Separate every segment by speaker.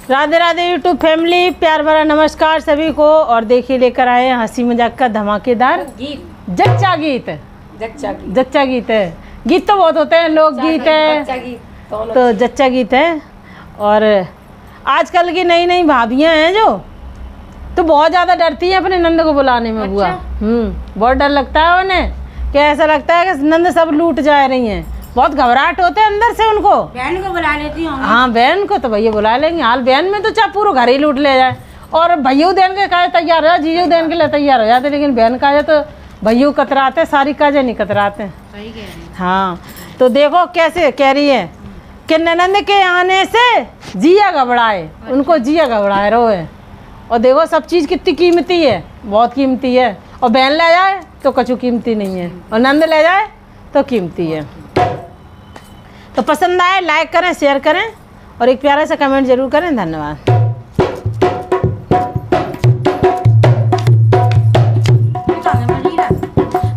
Speaker 1: Radhe Radhe YouTube family, प्यार भरा नमस्कार सभी को। और देखिए लेकर आए हैं हंसी मजाक का धमाकेदार गीत, जच्चा गीत। जच्चा गीत है। गीत तो बहुत होते हैं, लोक गीत है तो जच्चा गीत है। और आजकल की नई नई भाभियाँ हैं जो तो बहुत ज़्यादा डरती हैं अपने नंद को बुलाने में। बुआ बहुत डर लगता है उन्हें, कि ऐसा लगता है कि नंद सब लूट जा रही हैं। बहुत घबराहट होते हैं अंदर से उनको।
Speaker 2: बहन को बुला लेती हूँ।
Speaker 1: हाँ बहन को तो भैया बुला लेंगे। हाल बहन में तो चाहे पूरा घर ही लूट ले जाए। और भैया देन के काजे तैयार हो जाए, जीजू देन के लिए तैयार हो जाते, लेकिन बहन काजे तो भैया कतराते, सारी काजे नहीं कतराते।
Speaker 2: सही कह रही है।
Speaker 1: हाँ तो देखो कैसे कह रही है कि ननंद के आने से जिया घबराए, उनको जिया घबराए रोए। और देखो सब चीज़ कितनी कीमती है, बहुत कीमती है। और बहन ले जाए तो कछु कीमती नहीं है, और नंद ले जाए तो कीमती है। तो पसंद आए लाइक करें, शेयर करें और एक प्यारा सा कमेंट जरूर करें। धन्यवाद।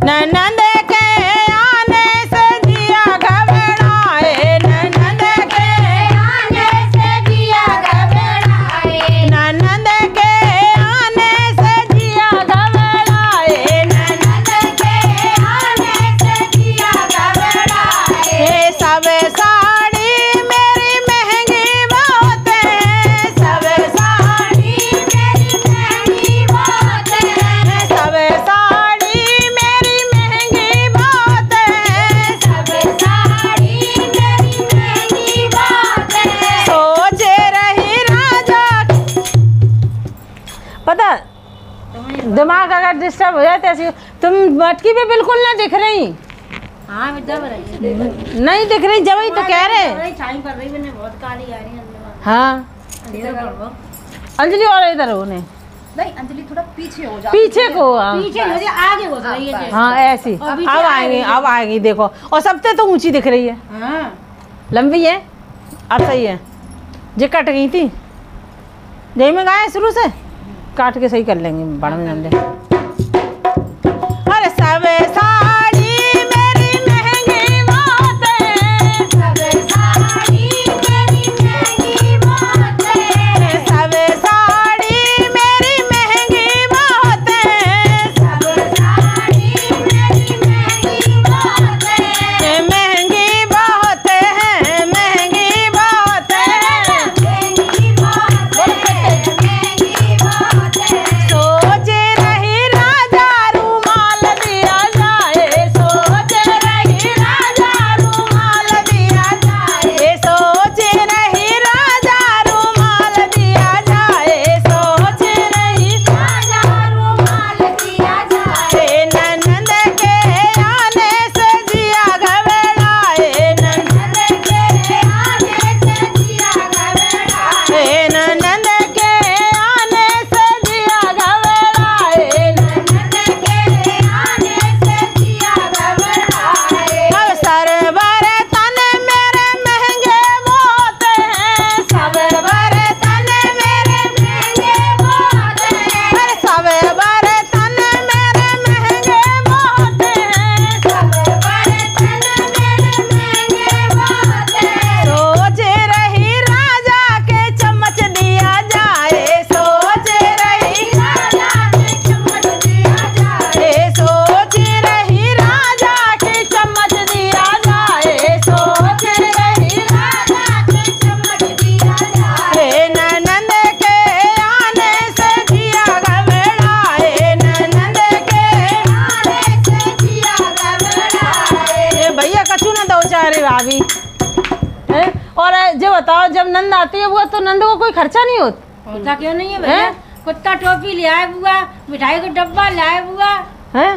Speaker 1: ननंद के आने से जिया घबराए, ननंद के आने से जिया घबराए, ननंद के आने से जिया घबराए, ननंद के आने से जिया घबराए। सब साड़ी मेरी महंगी बहुत है, सब साड़ी मेरी महंगी बहुत है, सब साड़ी मेरी महंगी बहुत है, सब साड़ी मेरी महंगी बहुत है। सोचे रही राजा, पता दिमाग अगर डिस्टर्ब हो जाए तो ऐसी तुम मटकी पे बिल्कुल ना दिख रही।
Speaker 2: हाँ मैं दब रही
Speaker 1: नहीं दिख रही, जब ही तो कह रहे।
Speaker 2: छाई पड़ रही, मैंने बहुत काली आ रही है।
Speaker 1: हाँ अंजलि और इधर हो ने
Speaker 2: नहीं, अंजलि थोड़ा पीछे हो जा,
Speaker 1: पीछे को। हाँ
Speaker 2: पीछे मुझे आगे हो रही है।
Speaker 1: हाँ ऐसी अब आएंगी, अब आएगी देखो। और सबसे तो ऊंची दिख रही है,
Speaker 2: हाँ
Speaker 1: लंबी है। अब सही है, जे कट गई थी जही में गाय शुरू से काट के सही कर लेंगे बड़ा में नंदे। अरे सब साड़ी मेरी महंगी बहुत है, सब साड़ी मेरी महंगी बहुत है, सब साड़ी मेरी महंगी बहुत है, सब साड़ी मेरी महंगी बहुत है, महंगी बहुत है, महंगी बहुत है, महंगी बहुत है, महंगी बहुत है। सोच रही राजा रुमाल दिया जाए, सोच रही राजा रुमाल दिया जाए, सोच रही राजा रुमाल दिया जाए, सोच रही राजा रुमाल दिया जाए। ननंद के आने से जिया घबराए, ननंद के आने से जिया घबराए, ननंद के आने से जिया घबराए, ननंद के आने से जिया घबराए। अब सरवर तन मेरे महंगे बहुत हैं, सरवर तन मेरे महंगे बहुत हैं, अरे सरवर तन मेरे महंगे बहुत हैं, सरवर तन मेरे महंगे बहुत हैं। सोच रही राजा के चम्मच दिया जाए, सोच रही राजा के चम्मच दिया जाए, सोच रही राजा के चम्मच दिया जाए, सोच रही राजा के चम्मच दिया जाए। ननंद के आने से जिया घबराए, ननंद के आने से जिया घबराए। भैया कछु ना दो चारे भाभी है। और जो बताओ जब नंद आती है बुआ तो नंद को कोई खर्चा नहीं होता।
Speaker 2: होता क्यों नहीं है भैया? कुत्ता टोपी ले आए बुआ, मिठाई का डब्बा ले आए बुआ,
Speaker 1: है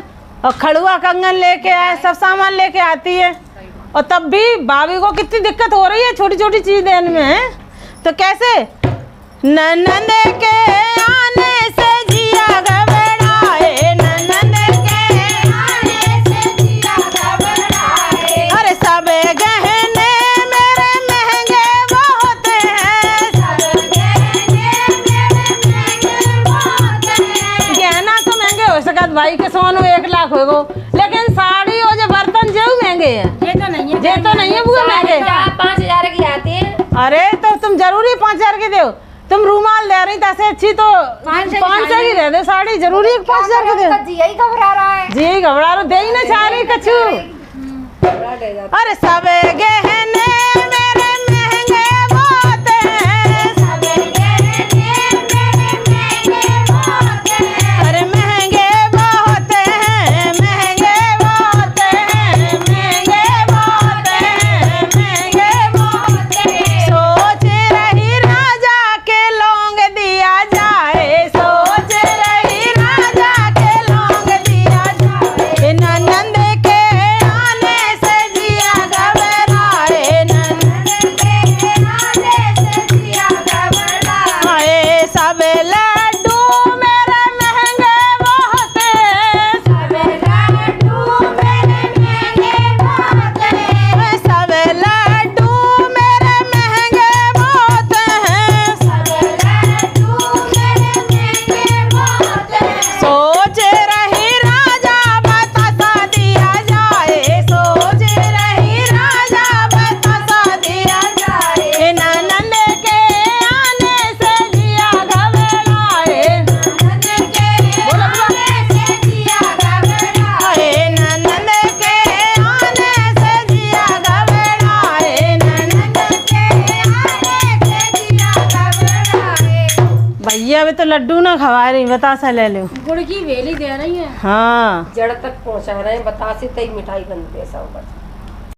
Speaker 1: और खड़ुआ कंगन लेके आए, सब सामान लेके आती है। और तब भी भाभी को कितनी दिक्कत हो रही है छोटी छोटी चीज देने में। है तो कैसे ननंद के आने से जिया घबराए, ननंद के आने से जिया घबराए। अरे सब गहने मेरे महंगे बहुत हैं, सब गहने मेरे महंगे बहुत हैं। गहना तो महंगे हो सकत भाई के सोनू 1 लाख होगो, लेकिन साड़ी और जो बर्तन जो महंगे हैं।
Speaker 2: ये तो नहीं है,
Speaker 1: ये तो नहीं है बुआ महंगे।
Speaker 2: 5,000 की आती है।
Speaker 1: अरे तो तुम जरूरी 5,000 के दो, तुम रूमाल दे रही तैसे अच्छी तो 500 की दे दे साड़ी, जरूरी है 5000 की दे।
Speaker 3: जी यही घबरा रहा है,
Speaker 1: जी घबरा रहा, दे ही ना चाह रही कछु। अरे सब गहने मेरे महंगे बहुत हैं, सब गहने मेरे महंगे बहुत हैं, अरे महंगे बहुत हैं, महंगे बहुत हैं, महंगे बहुत हैं, महंगे बहुत हैं। सोच रही राजा के लौंग दिया जाए, सोच रही राजा के लौंग दिया जाए, ननद के आने से जिया घबराए, ननद के आने से जिया घबराए। सब लड्डू मेरे महंगे बहुत हैं, सब लड्डू मेरे महंगे बहुत हैं, सब लड्डू मेरे महंगे बहुत हैं, सब लड्डू मेरे महंगे बहुत हैं। सोच रही राजा बतासा दिया जाए, सोच रही राजा बतासा दिया जाए, ननद के आने से जिया घबराए, ननद के आने से जिया घबराए, ननद के आने से जिया घबराए, ननद के आने से जिया घबराए। भैया अभी तो लड्डू ना खवा रही, बतासा ले लो।
Speaker 2: गुड़ की वेली दे रही है।
Speaker 1: हाँ
Speaker 3: जड़ तक पहुंचा रहे हैं, बतासे तक मिठाई बनती है सब।